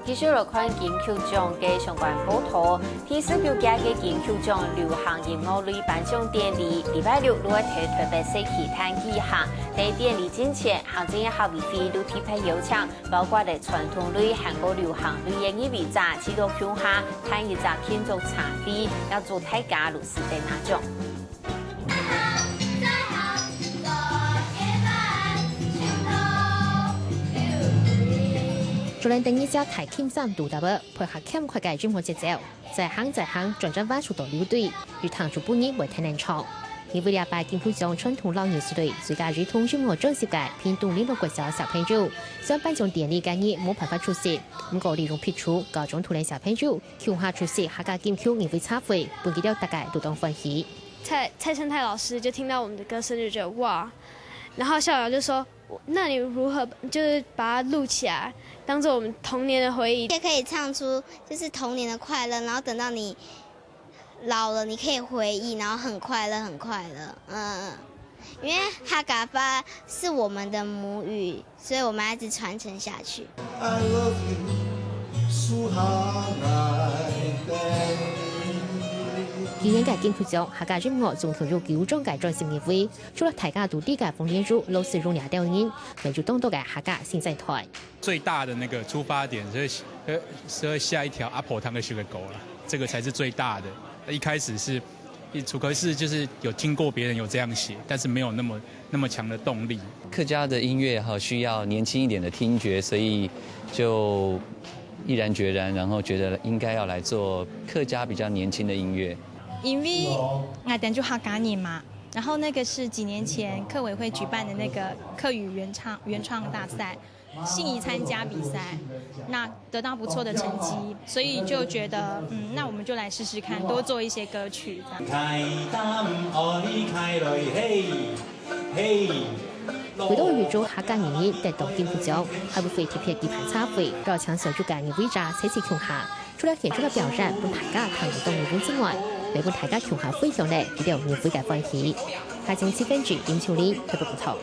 继续来看金曲奖嘅相关报道。第49届嘅金曲奖流行音乐类颁奖典礼，礼拜六在台北市体坛举行。在典礼之前，行政院校委会都提批邀请，包括咧传统类、韩国流行类嘅艺术家，去到乡下参与在庆祝茶会，要做大家如是地拿奖。 昨日等一下台庆上杜达伯配合欠快嘅音乐节奏，在行转战弯速度溜队，与唐主本人为太难唱。因为礼拜金曲奖传统老年时代最佳儿童音乐奖设计偏动联络国小小朋友，虽然颁奖典礼今日冇办法出席，不过利用撇除高中同龄小朋友，乡下出席客家金曲音乐茶会，本期了大家都当欢喜。蔡成泰老师就听到我们的歌声就觉得哇，然后校长就说。 那你如何就是把它录起来，当做我们童年的回忆？也可以唱出就是童年的快乐，然后等到你老了，你可以回忆，然后很快乐，很快乐。因为哈嘎巴是我们的母语，所以我们要一直传承下去。I love you, 今年嘅金曲奖客家音乐总投入9種嘅專輯演除了大家獨啲嘅豐年入老師用兩條音，佢就當到嘅客家新生團。最大的那个出發點是下一條阿婆湯嘅小狗了，這個才是最大的。一開始是楚可是就是有聽過別人有這樣寫，但是沒有那麼強的動力。客家的音樂哈需要年輕一點的聽覺，所以就毅然決然，然後覺得應該要來做客家比較年輕的音樂。 因为我等就客家人嘛，然后那个是几年前客委会举办的那个客语原创大赛，信宜参加比赛，那得到不错的成绩，所以就觉得那我们就来试试看，多做一些歌曲这样。回到預祝客家年年得到金曲獎，還會非特別舉辦茶會，讓搶手住嘅藝術家齊齊共下，除了顯著嘅表現，本大家談活動內容之外。 每本大家共下分享呢，亦都有免費嘅歡喜。下星期根據點處理特別不同。